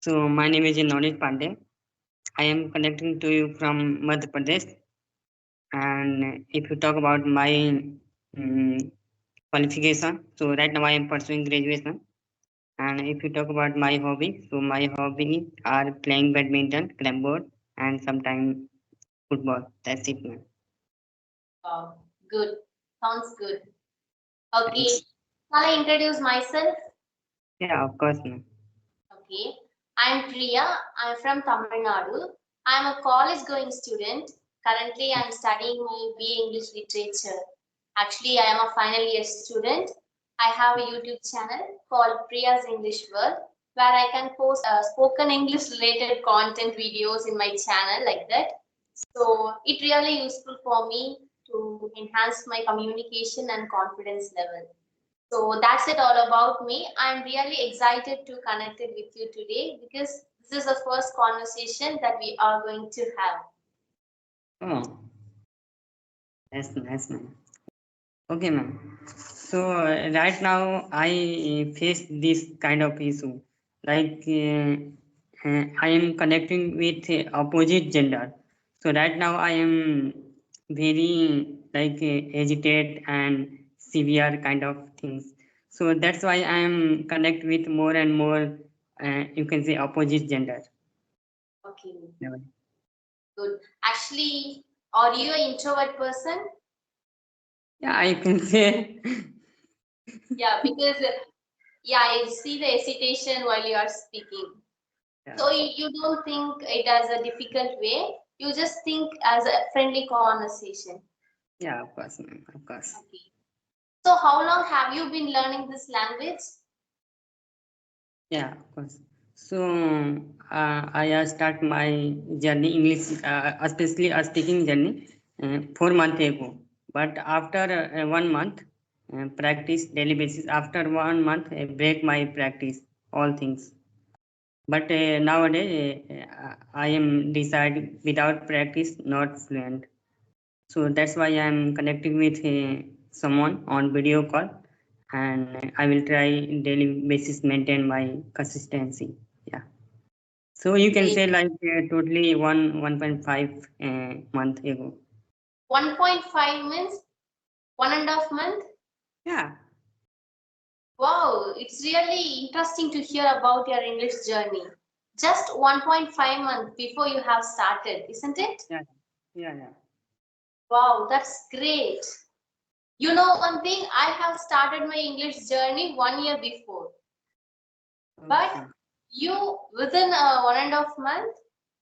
So my name is Knowledge Pandey. I am connecting to you from Madhya Pradesh. And if you talk about my qualification, so right now I am pursuing graduation. And if you talk about my hobby, so my hobby are playing badminton, carom board, and sometimes football. That's it, man. Wow, good. Sounds good. Okay. Thanks. Shall I introduce myself? Yeah, of course, man. Okay. I'm Priya. I'm from Tamil Nadu. I'm a college going student. Currently, I'm studying my BA English Literature. Actually, I am a final year student. I have a YouTube channel called Priya's English World where I can post spoken English related content videos in my channel like that. So it really useful for me to enhance my communication and confidence level. So that's it all about me. I'm really excited to connect it with you today because this is the first conversation that we are going to have. Oh, that's nice, man. Okay, ma'am. So right now I face this kind of issue. Like I am connecting with opposite gender. So right now I am very like hesitate and severe kind of things. So that's why I am connect with more and more. You can say opposite gender. Okay, Yeah, good. Actually, are you an introvert person? I can say. Yeah, because yeah, I see the hesitation while you are speaking. Yeah, So you don't think it as a difficult way. You just think as a friendly conversation. yeah, of course, ma'am, of course. Okay. So how long have you been learning this language? Yeah, of course. So I start my journey English, especially a speaking journey, 4 months ago. But after 1 month, practice daily basis. After 1 month, break my practice all things. But nowadays, I am decided without practice, not fluent. So that's why I'm connecting with someone on video call, and I will try daily basis maintain my consistency. Yeah. So you can Okay. say like totally 1.5 month ago. 1.5 means 1.5 month. Yeah. Wow, it's really interesting to hear about your English journey. Just 1.5 months before you have started, isn't it? Yeah. Yeah. Wow, that's great. You know one thing, I have started my English journey 1 year before. But Okay. you, within 1.5 months,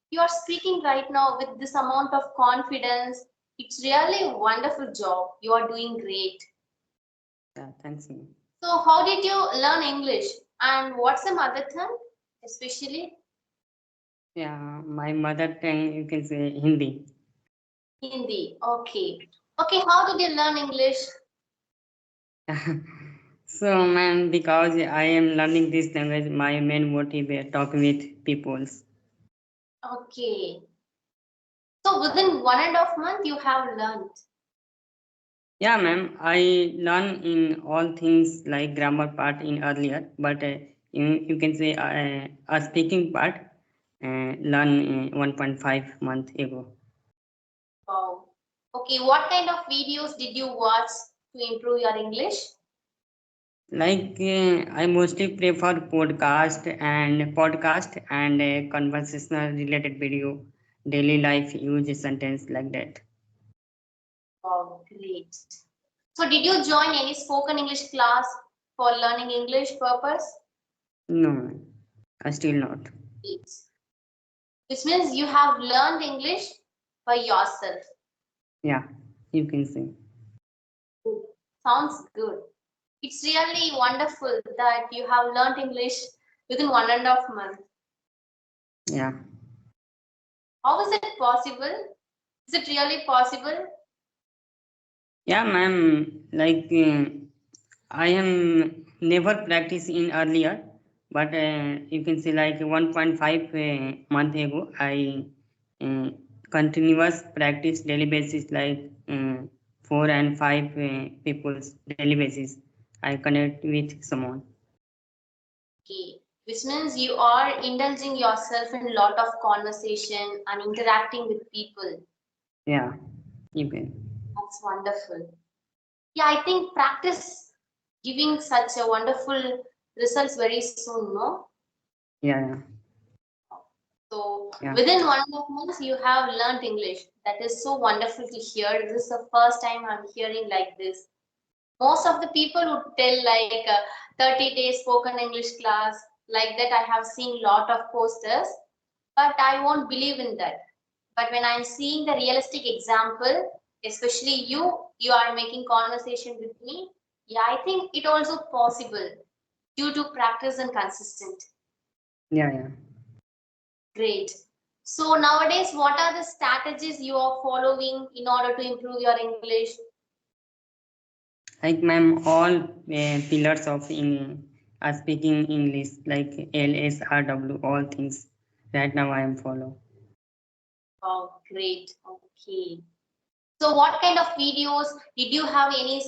you are speaking right now with this amount of confidence. It's really a wonderful job. You are doing great. Yeah. Thanks, man. So, how did you learn English? And what's the mother tongue, especially Yeah. My mother tongue, you can say Hindi. Hindi? Okay. Okay, how did you learn English? So, man, because I am learning this language, my main motive is talking with peoples. Okay. So, within 1.5 months, you have learned. Yeah, ma'am. I learn in all things like grammar part in earlier, but you can say a speaking part learn 1.5 month ago. Wow. Okay, what kind of videos did you watch to improve your English? Like I mostly prefer podcast and conversational related video, daily life use sentence like that. Wow, great. So, did you join any spoken English class for learning English purpose? No, ma'am. I still not. Yes. Which means you have learned English by yourself. Yeah, you can say. Good. Sounds good. It's really wonderful that you have learned English within 1.5 months. Yeah. How is it possible? Is it really possible? Yeah, ma'am. Like I am never practiced in earlier, but you can say like 1.5 month ago, I uh, continuous practice daily basis like 4 and 5 people's daily basis. I connect with someone. Okay. which means you are indulging yourself in a lot of conversation and interacting with people. Yeah, you can. That's wonderful. Yeah, I think practice giving such a wonderful results very soon, no? Yeah, So yeah, within 1.5 months, you have learned English. That is so wonderful to hear. This is the first time I'm hearing like this. Most of the people would tell like 30 days spoken English class. Like that, I have seen lot of posters, but I won't believe in that. But when I'm seeing the realistic example, especially you are making conversation with me. Yeah, I think it also possible due to practice and consistent. yeah. Great. So nowadays, what are the strategies you are following in order to improve your English? Like ma'am, all pillars of in speaking English, like L, S, R, W, all things. Right now I am follow. Oh, great. Okay. So what kind of videos did you have any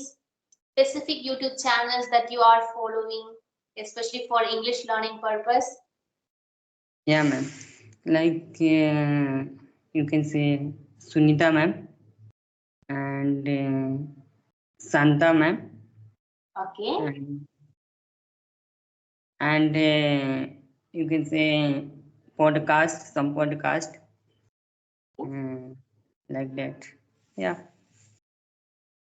specific YouTube channels that you are following, especially for English learning purpose? Yeah, ma'am. Like you can say Sunita ma'am and Santa ma'am Okay. and you can say podcast, some podcast like that. Yeah,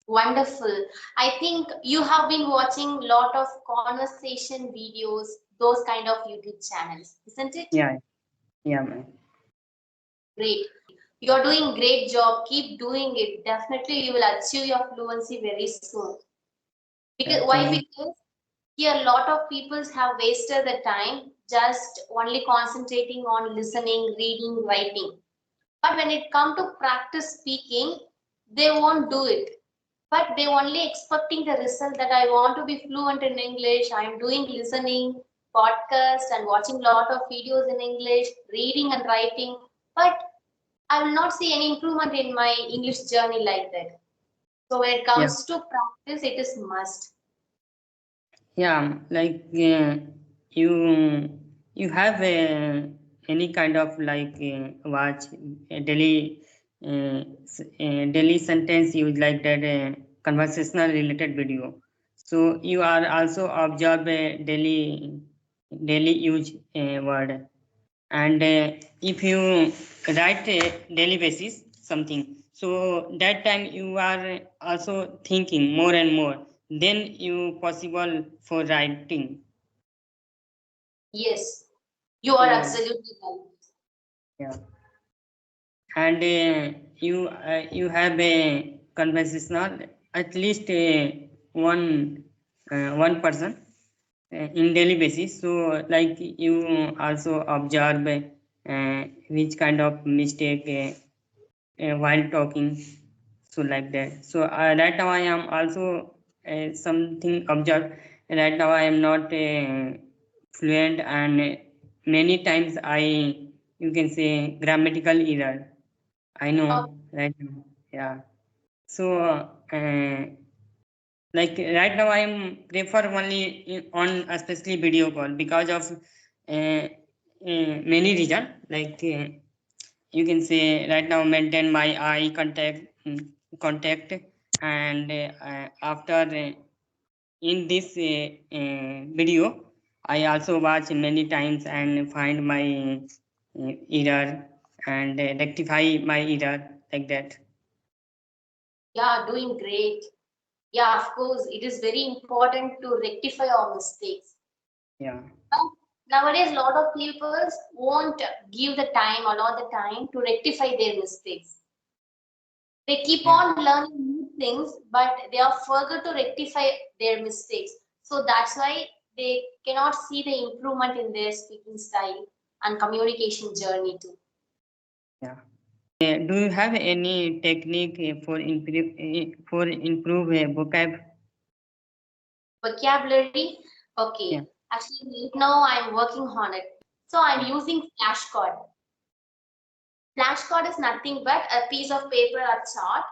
Wonderful. I think you have been watching a lot of conversation videos, those kind of YouTube channels, isn't it? yeah, yeah, ma'am. Great. You're doing great job. Keep doing it. Definitely you will achieve your fluency very soon. Yeah, Because why? thank you. Because here a lot of people have wasted the time just only concentrating on listening, reading, writing. But when it comes to practice speaking, they won't do it. But they only expecting the result that I want to be fluent in English. I'm doing listening, podcast, and watching a lot of videos in English, reading and writing. But I will not see any improvement in my English journey like that. So when it Yeah, comes to practice, it is must. yeah, like you you have any kind of like watch daily daily sentence use like that conversational related video. So you are also observe daily use word, and if you write daily basis something, so that time you are also thinking more and more, then you possible for writing. Yes, you are So absolutely right. yeah, and you have a conversational at least one person in daily basis, so like you also observe which kind of mistake while talking, so like that. So right now I am also something observed. Right now I am not fluent, and many times I, you can say, grammatical error I know Oh, right now. Yeah, so like right now I am prefer only on especially video call because of many reason, like you can say right now maintain my eye contact, and after in this video I also watch many times and find my error and rectify my error like that. yeah, doing great. Yeah, of course, it is very important to rectify our mistakes. Yeah, But nowadays, a lot of people won't give the time, allow the time to rectify their mistakes. They keep yeah, on learning new things, but they are forget to rectify their mistakes. So that's why they cannot see the improvement in their speaking style and communication journey too. yeah. Do you have any technique for improve vocab? Vocabulary, Yeah, okay. Actually, right now I'm working on it. So I'm yeah, using flashcard. Flashcard is nothing but a piece of paper or chart.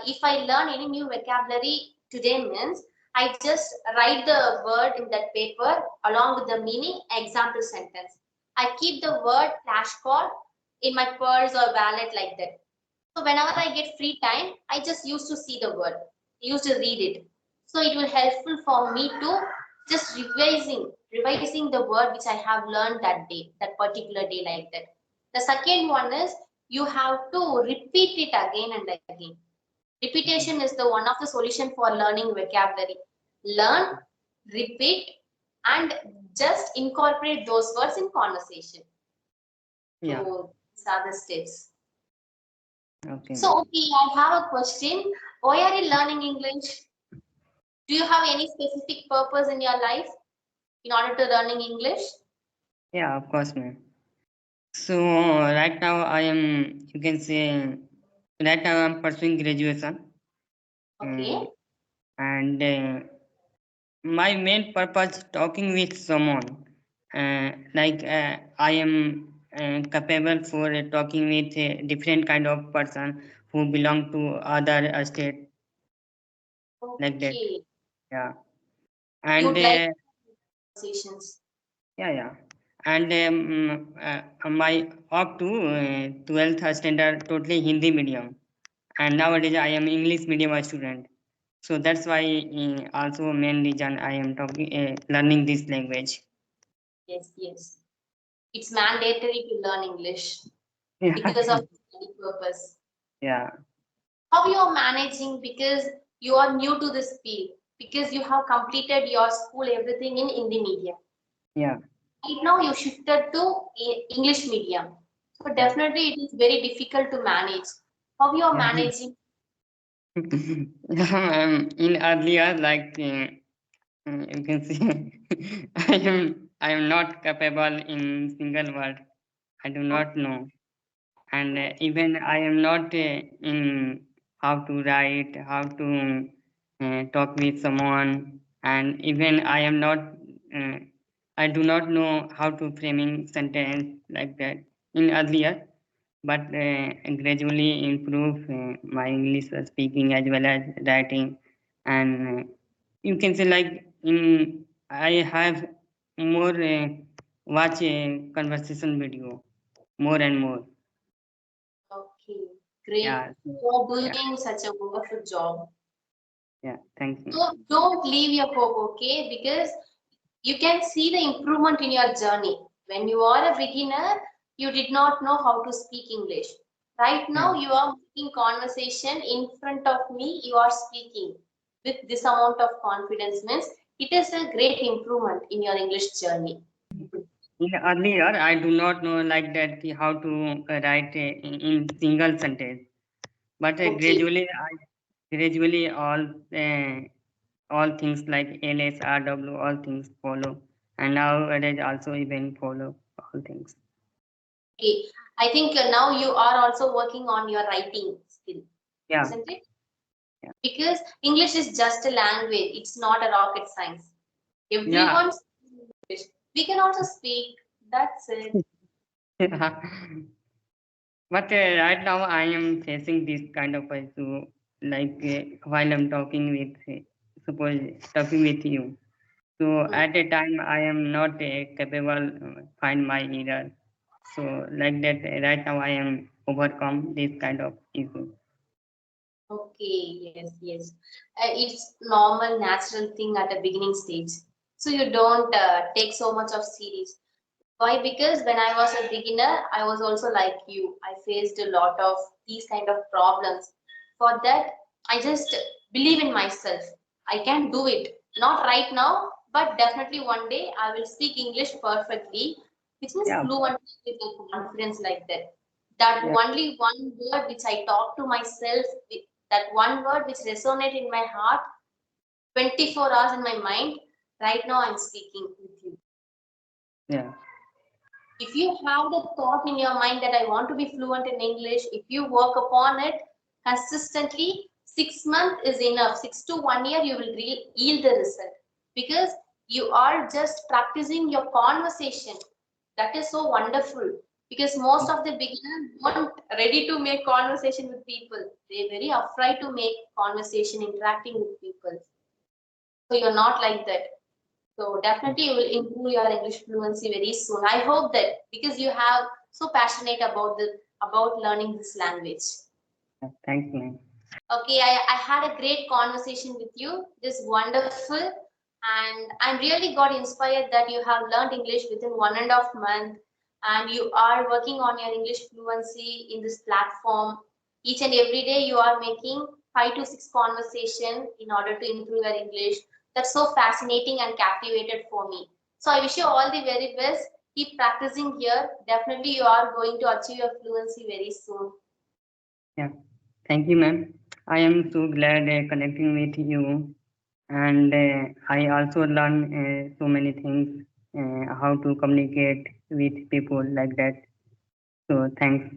If I learn any new vocabulary today means I just write the word in that paper along with the meaning, example sentence. I keep the word flashcard in my purse or wallet like that. So whenever I get free time, I just used to see the word, used to read it. So it will helpful for me to just revising the word which I have learned that day, that particular day like that. The second one is you have to repeat it again and again. Repetition is the one of the solution for learning vocabulary. Learn, repeat, and just incorporate those words in conversation. Yeah. So these are the steps. Okay. So, okay, I have a question. Why are you learning English? Do you have any specific purpose in your life in order to learning English? Yeah, of course, ma'am. So right now I am, you can say, right now I'm pursuing graduation, Okay. and my main purpose talking with someone. I am capable for talking with a different kind of person who belong to other state, like that. Okay. Yeah, You and would like conversations. yeah. And my up to 12th standard totally Hindi medium, and nowadays I am English medium student. So that's why also main reason I am talking learning this language. Yes, yes. It's mandatory to learn English Yeah, because of study purpose. yeah, How you are managing because you are new to this field, because you have completed your school, everything in Hindi medium. yeah, Right now you shifted to English medium. So yeah, definitely it is very difficult to manage. How you are yeah. managing? In earlier, like you can see, I am not capable in single word. I do not know, and even I am not in how to write, how to talk with someone, and even I am not. Uh, I do not know how to framing sentence like that in earlier, but gradually improve my English speaking as well as writing, and you can say like in I have more watch a conversation video more and more. Okay, great. Yeah, so, You are yeah, doing such a wonderful job. yeah. Thank you. So don't leave your hope, okay? Because you can see the improvement in your journey. When you are a beginner, you did not know how to speak English. Right Yeah, now, you are making conversation in front of me, you are speaking with this amount of confidence means it is a great improvement in your English journey. in earlier I do not know like that how to write in single sentence, but Okay, gradually all things like ls rw all things follow, and nowadays also even follow all things. okay. I think now you are also working on your writing skill, Yeah, isn't it? yeah, Because English is just a language, it's not a rocket science. yeah. Everyone speaks English. We can also speak. That's it. But right now I am facing this kind of issue, like while I'm talking with, suppose talking with you. So Hmm. at a time I am not capable find my error. So like that, right now I am overcome this kind of issue. Okay, yes, yes. It's normal, natural thing at a beginning stage. So you don't take so much of serious. Why? Because when I was a beginner, I was also like you. I faced a lot of these kind of problems. For that, I just believe in myself. I can do it. Not right now, but definitely one day I will speak English perfectly, which means Yeah, of course. fluent with a confidence like that. That Yeah, only one word which I talk to myself, that one word which resonate in my heart 24 hours in my mind. Right now, I'm speaking with you. yeah, If you have the thought in your mind that I want to be fluent in English, if you work upon it consistently, 6 months is enough. 6 to 1 year, you will yield the result because you are just practicing your conversation. That is so wonderful because most of the beginners weren't ready to make conversation with people. They're very afraid to make conversation, interacting with people. So you're not like that. So definitely you will improve your English fluency very soon. I hope that, because you have so passionate about learning this language. Thanks, ma'am. Okay, I had a great conversation with you. This is wonderful. And I'm really got inspired that you have learned English within 1.5 months and you are working on your English fluency in this platform. Each and every day you are making 5 to 6 conversation in order to improve your English. That's so fascinating and captivated for me. So I wish you all the very best. Keep practicing here. Definitely you are going to achieve your fluency very soon. Yeah, thank you, ma'am. I am so glad connecting with you, and I also learn so many things, how to communicate with people like that. So thanks.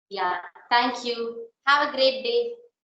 Yeah, thank you. Have a great day.